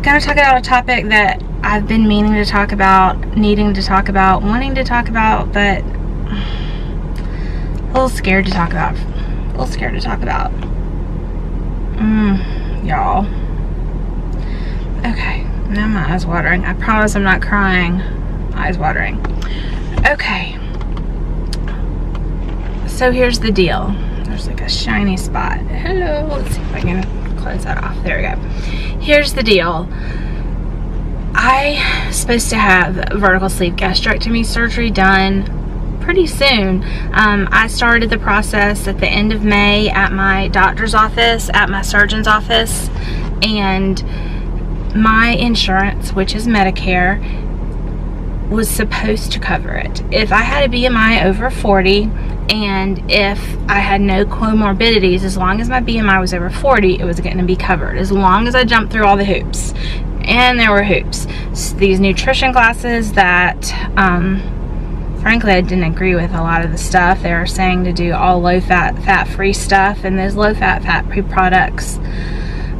gonna talk about a topic that I've been meaning to talk about, needing to talk about, wanting to talk about, but a little scared to talk about. Y'all. Okay, now my eyes watering. I promise I'm not crying. Eyes watering. Okay. So here's the deal. There's like a shiny spot. Hello. Let's see if I can close that off. There we go. Here's the deal. I'm supposed to have vertical sleeve gastrectomy surgery done pretty soon. I started the process at the end of May at my doctor's office, at my surgeon's office, and my insurance, which is Medicare, was supposed to cover it. If I had a BMI over 40 and if I had no comorbidities, as long as my BMI was over 40, it was going to be covered, as long as I jumped through all the hoops. And there were hoops. So these nutrition classes that frankly I didn't agree with a lot of the stuff. They were saying to do all low-fat, fat-free stuff, and those low-fat, fat-free products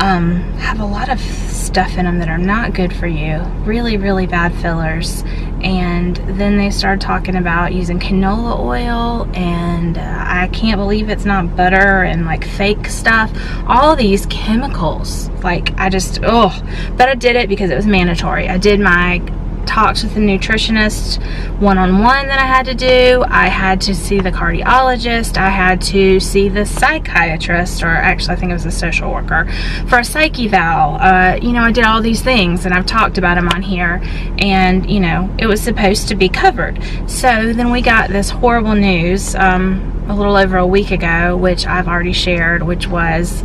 have a lot of stuff in them that are not good for you. Really, really bad fillers. And then they started talking about using canola oil, and I can't believe it's not butter, and like fake stuff. All these chemicals. Like, I just, but I did it because it was mandatory. I did my talks with the nutritionist one-on-one that I had to do. I had to see the cardiologist. I had to see the psychiatrist, or actually I think it was a social worker, for a psych eval. You know, I did all these things, and I've talked about them on here, and you know, it was supposed to be covered. So then we got this horrible news a little over a week ago, which I've already shared, which was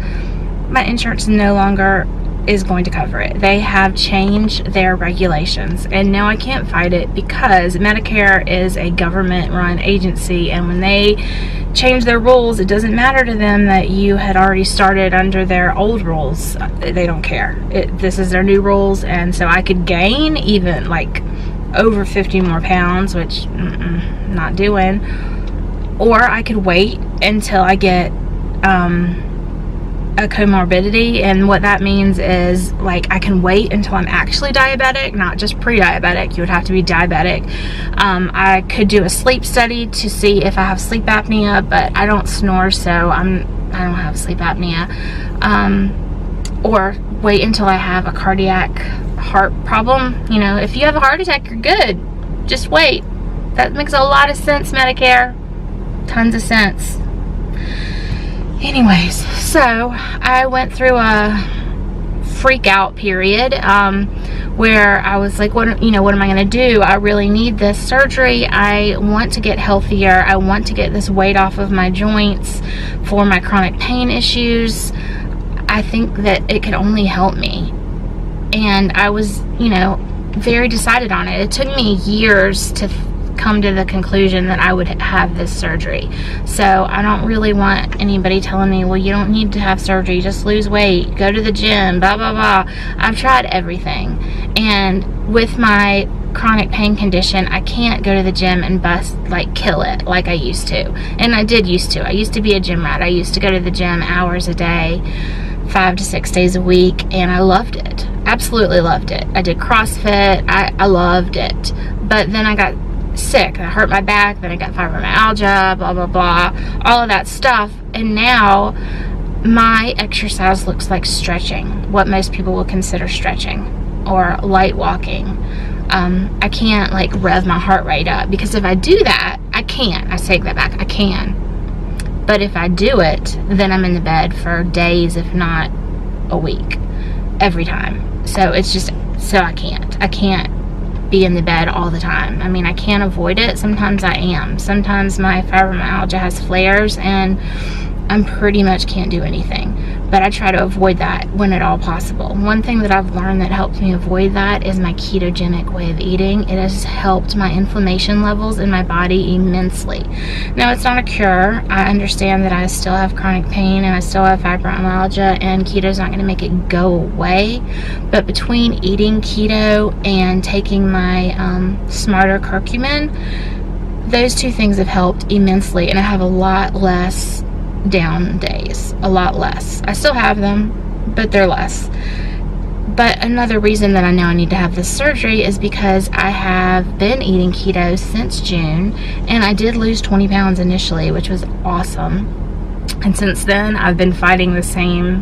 my insurance no longer is going to cover it. They have changed their regulations, and now I can't fight it because Medicare is a government-run agency, and when they change their rules, it doesn't matter to them that you had already started under their old rules. They don't care. This is their new rules, and so I could gain even like over 50 more pounds, which not doing, or I could wait until I get a comorbidity. And what that means is, like, I can wait until I'm actually diabetic, not just pre-diabetic. You would have to be diabetic. I could do a sleep study to see if I have sleep apnea, but I don't snore, so I don't have sleep apnea. Or wait until I have a cardiac heart problem. You know, if you have a heart attack, you're good. Just wait. That makes a lot of sense, Medicare. Tons of sense. Anyways, so I went through a freak out period where I was like, what am I going to do? I really need this surgery. I want to get healthier. I want to get this weight off of my joints for my chronic pain issues. I think that it could only help me. And I was, you know, very decided on it. It took me years to come to the conclusion that I would have this surgery. So I don't really want anybody telling me, well, you don't need to have surgery, just lose weight, go to the gym, blah blah blah. I've tried everything, and with my chronic pain condition, I can't go to the gym and kill it like I used to. And I did used to. I used to be a gym rat. I used to go to the gym hours a day, 5 to 6 days a week, and I loved it. Absolutely loved it. I did CrossFit. I loved it. But then I got sick. I hurt my back, then I got fibromyalgia, blah blah blah, all of that stuff, and now my exercise looks like stretching, what most people will consider stretching, or light walking. I can't like rev my heart rate up, because if I do that, I take that back, I can, but if I do it, then I'm in the bed for days, if not a week, every time. So it's just, so I can't be in the bed all the time. I mean, I can't avoid it. Sometimes I am. Sometimes my fibromyalgia has flares, and I pretty much can't do anything. But I try to avoid that when at all possible. One thing that I've learned that helps me avoid that is my ketogenic way of eating. It has helped my inflammation levels in my body immensely. Now, it's not a cure. I understand that I still have chronic pain and I still have fibromyalgia, and keto's not going to make it go away. But between eating keto and taking my smarter curcumin, those two things have helped immensely, and I have a lot less down days, a lot less. I still have them, but they're less. But another reason that I know I need to have this surgery is because I have been eating keto since June, and I did lose 20 pounds initially, which was awesome. And since then, I've been fighting the same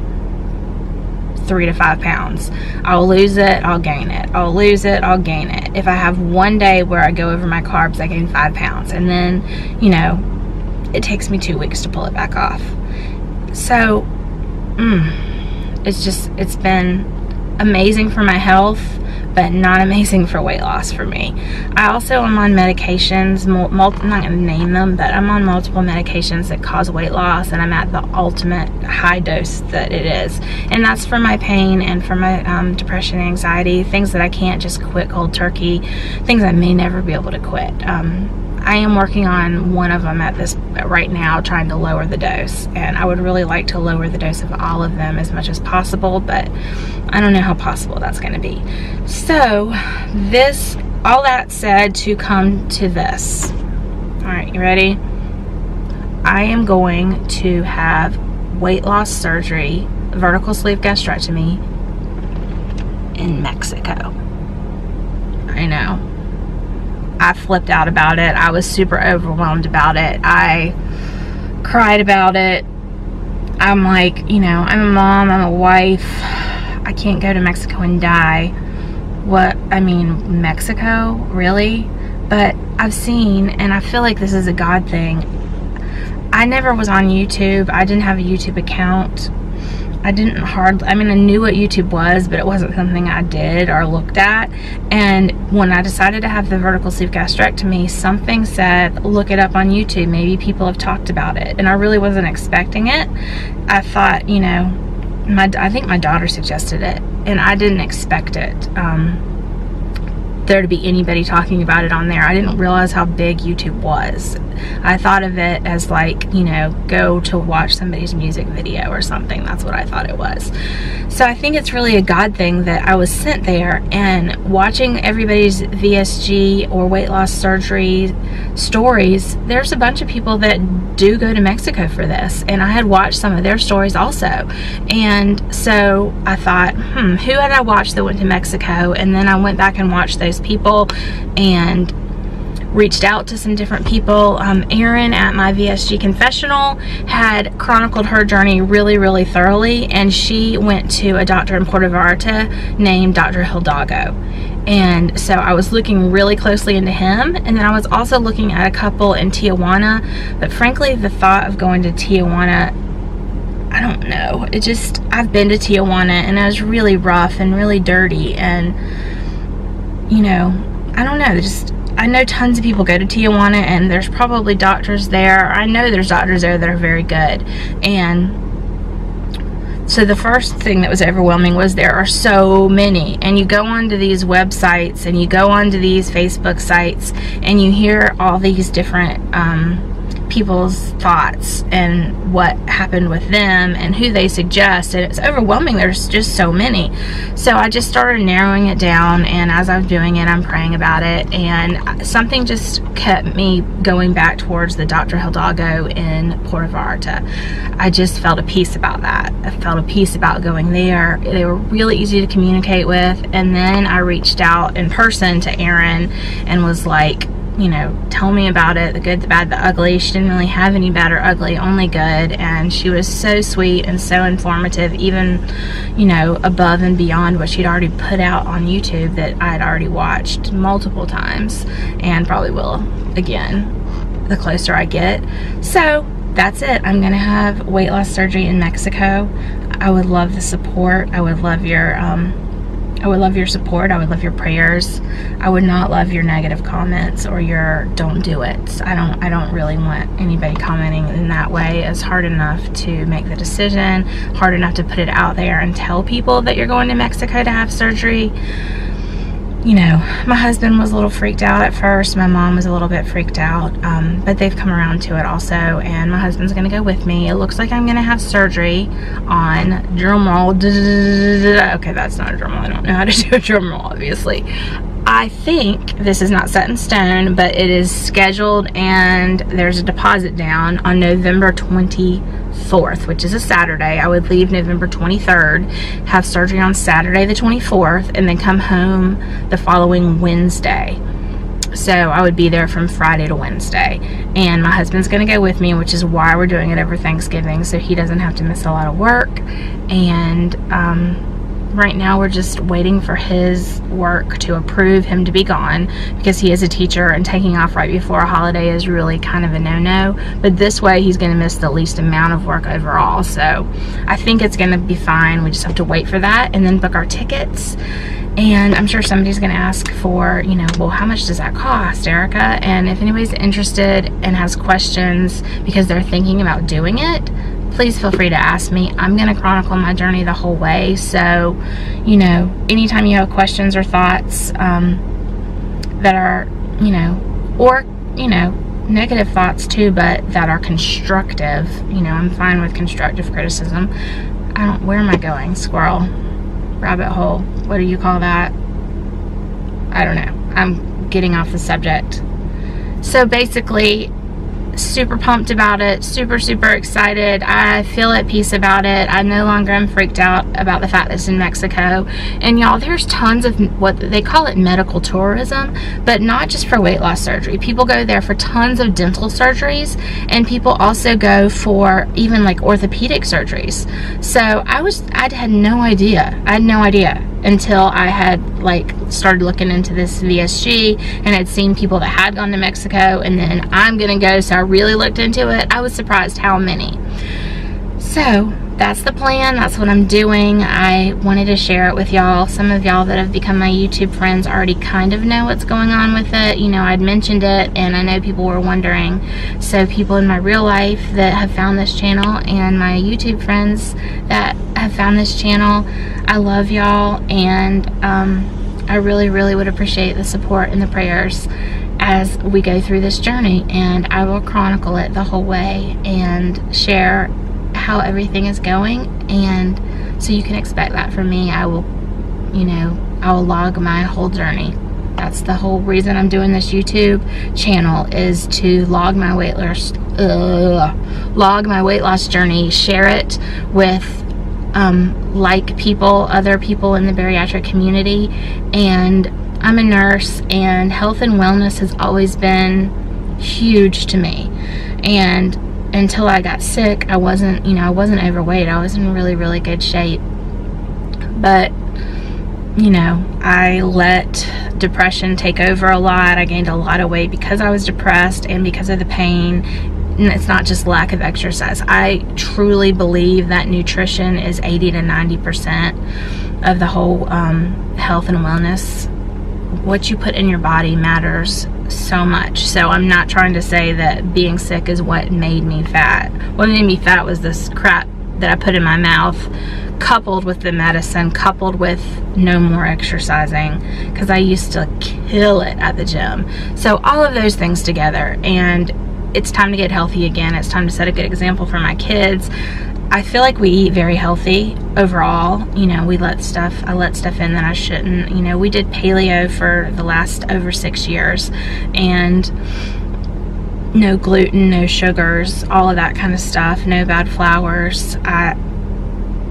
3 to 5 pounds. I'll lose it, I'll gain it. I'll lose it, I'll gain it. If I have one day where I go over my carbs, I gain 5 pounds. And then, you know, it takes me 2 weeks to pull it back off. So, it's been amazing for my health, but not amazing for weight loss for me. I also am on medications, I'm not going to name them, but I'm on multiple medications that cause weight loss, and I'm at the ultimate high dose that it is. And that's for my pain and for my depression and anxiety, things that I can't just quit cold turkey, things I may never be able to quit. I am working on one of them right now, trying to lower the dose, and I would really like to lower the dose of all of them as much as possible, but I don't know how possible that's going to be. So all that said, to come to this. All right, you ready? I am going to have weight loss surgery, vertical sleeve gastrectomy, in Mexico. I know. I flipped out about it. I was super overwhelmed about it. I cried about it. I'm like, you know, I'm a mom, I'm a wife. I can't go to Mexico and die. What, I mean, Mexico? Really? But I've seen, and I feel like this is a God thing. I never was on YouTube. I didn't have a YouTube account. I knew what YouTube was, but it wasn't something I did or looked at. And when I decided to have the vertical sleeve gastrectomy, something said, look it up on YouTube. Maybe people have talked about it. And I really wasn't expecting it. I thought, you know, I think my daughter suggested it, and I didn't expect it. There to be anybody talking about it on there. I didn't realize how big YouTube was. I thought of it as like, you know, go to watch somebody's music video or something. That's what I thought it was. So I think it's really a God thing that I was sent there, and watching everybody's VSG or weight loss surgery stories, there's a bunch of people that do go to Mexico for this, and I had watched some of their stories also. And so I thought, who had I watched that went to Mexico? And then I went back and watched those people and reached out to some different people. Erin at my VSG confessional had chronicled her journey really, really thoroughly, and she went to a doctor in Puerto Vallarta named Dr. Hidalgo. And so I was looking really closely into him, and then I was also looking at a couple in Tijuana, but frankly the thought of going to Tijuana, I don't know, I've been to Tijuana and it was really rough and really dirty, and you know, I don't know, I know tons of people go to Tijuana, and there's probably doctors there. I know there's doctors there that are very good. And so the first thing that was overwhelming was there are so many. And you go onto these websites and you go onto these Facebook sites and you hear all these different people's thoughts and what happened with them and who they suggest, and it's overwhelming. There's just so many. So I just started narrowing it down, and as I'm doing it, I'm praying about it, and something just kept me going back towards the Dr. Hidalgo in Puerto Vallarta. I just felt a peace about that. I felt a peace about going there. They were really easy to communicate with, and then I reached out in person to Erin and was like, you know, tell me about it, the good, the bad, the ugly. She didn't really have any bad or ugly, only good, and she was so sweet and so informative, even, you know, above and beyond what she'd already put out on YouTube that I'd already watched multiple times, and probably will again the closer I get. So that's it. I'm gonna have weight loss surgery in Mexico. I would love the support. I would love your support. I would love your prayers. I would not love your negative comments or your don't do it. I don't really want anybody commenting in that way. It's hard enough to make the decision, hard enough to put it out there and tell people that you're going to Mexico to have surgery. You know, my husband was a little freaked out at first. My mom was a little bit freaked out, but they've come around to it also, and my husband's gonna go with me. It looks like I'm gonna have surgery on drum roll. Okay, that's not a drum roll. I don't know how to do a drum roll, obviously. I think this is not set in stone, but it is scheduled, and there's a deposit down on November 24th, which is a Saturday. I would leave November 23rd, have surgery on Saturday the 24th, and then come home the following Wednesday. So I would be there from Friday to Wednesday, and my husband's gonna go with me, which is why we're doing it over Thanksgiving, so he doesn't have to miss a lot of work. And right now we're just waiting for his work to approve him to be gone, because he is a teacher, and taking off right before a holiday is really kind of a no-no. But this way he's going to miss the least amount of work overall, so I think it's going to be fine. We just have to wait for that and then book our tickets. And I'm sure somebody's going to ask for, you know, well, how much does that cost, Erica? And if anybody's interested and has questions because they're thinking about doing it, please feel free to ask me. I'm going to chronicle my journey the whole way. So, you know, anytime you have questions or thoughts that are, you know, or, you know, negative thoughts too, but that are constructive, you know, I'm fine with constructive criticism. Where am I going? Squirrel, rabbit hole, what do you call that? I don't know. I'm getting off the subject. So basically, super pumped about it, super excited. I feel at peace about it. I no longer am freaked out about the fact that it's in Mexico. And y'all, there's tons of what they call it medical tourism, but not just for weight loss surgery. People go there for tons of dental surgeries, and people also go for even like orthopedic surgeries. So I had no idea. I had no idea until I had like started looking into this VSG and had seen people that had gone to Mexico, and then I'm gonna go, so I really looked into it. I was surprised how many. So that's the plan. That's what I'm doing. I wanted to share it with y'all. Some of y'all that have become my YouTube friends already kind of know what's going on with it. You know, I'd mentioned it, and I know people were wondering. So people in my real life that have found this channel, and my YouTube friends that have found this channel, I love y'all, and I really would appreciate the support and the prayers as we go through this journey. And I will chronicle it the whole way and share how everything is going, and so you can expect that from me. I will, you know, I will log my whole journey. That's the whole reason I'm doing this YouTube channel, is to log my weight loss journey, share it with like people, other people in the bariatric community. And I'm a nurse, and health and wellness has always been huge to me. And until I got sick, I wasn't, you know, I wasn't overweight. I was in really good shape. But, you know, I let depression take over a lot. I gained a lot of weight because I was depressed and because of the pain. And it's not just lack of exercise. I truly believe that nutrition is 80 to 90% of the whole health and wellness. What you put in your body matters so much. So I'm not trying to say that being sick is what made me fat. What made me fat was this crap that I put in my mouth, coupled with the medicine, coupled with no more exercising, because I used to kill it at the gym. So all of those things together, and it's time to get healthy again. It's time to set a good example for my kids. I feel like we eat very healthy overall. You know, I let stuff in that I shouldn't. You know, we did paleo for the last over 6 years, and no gluten, no sugars, all of that kind of stuff, no bad flours.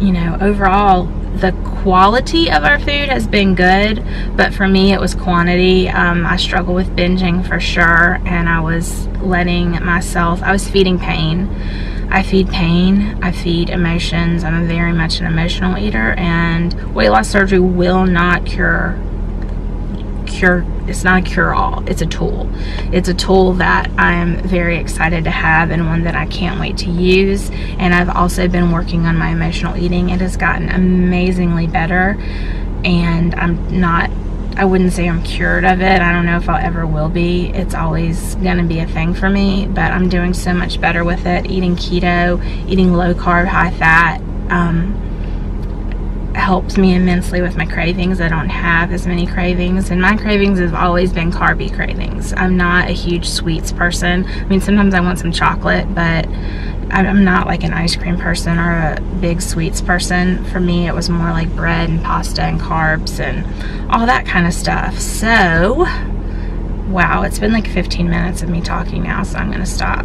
You know, overall, the quality of our food has been good, but for me it was quantity. I struggle with binging for sure, and I was I was feeding pain. I feed pain, I feed emotions. I'm very much an emotional eater, and weight loss surgery will not cure. It's not a cure-all. It's a tool. It's a tool that I am very excited to have, and one that I can't wait to use. And I've also been working on my emotional eating. It has gotten amazingly better, and I wouldn't say I'm cured of it. I don't know if I ever will be. It's always going to be a thing for me, but I'm doing so much better with it. Eating keto, eating low carb, high fat, helps me immensely with my cravings. I don't have as many cravings, and my cravings have always been carby cravings. I'm not a huge sweets person. I mean, sometimes I want some chocolate, but I'm not like an ice cream person or a big sweets person. For me, it was more like bread and pasta and carbs and all that kind of stuff. So, wow, it's been like 15 minutes of me talking now, so I'm gonna stop.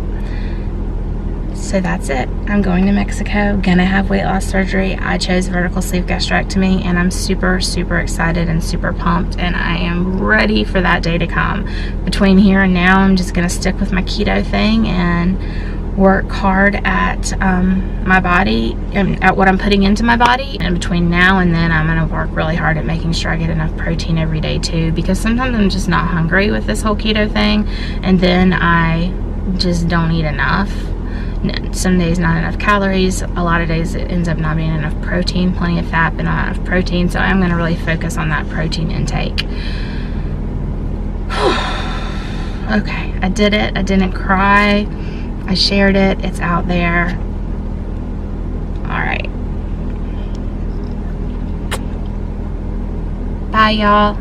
So that's it. I'm going to Mexico, gonna have weight loss surgery. I chose vertical sleeve gastrectomy, and I'm super, super excited and super pumped, and I am ready for that day to come. Between here and now, I'm just gonna stick with my keto thing and work hard at my body and at what I'm putting into my body. And between now and then, I'm gonna work really hard at making sure I get enough protein every day too, because sometimes I'm just not hungry with this whole keto thing, and then I just don't eat enough. Some days not enough calories, a lot of days it ends up not being enough protein, plenty of fat but not enough protein, so I'm going to really focus on that protein intake. Okay, I did it. I didn't cry. I shared it. It's out there. Alright. Bye, y'all.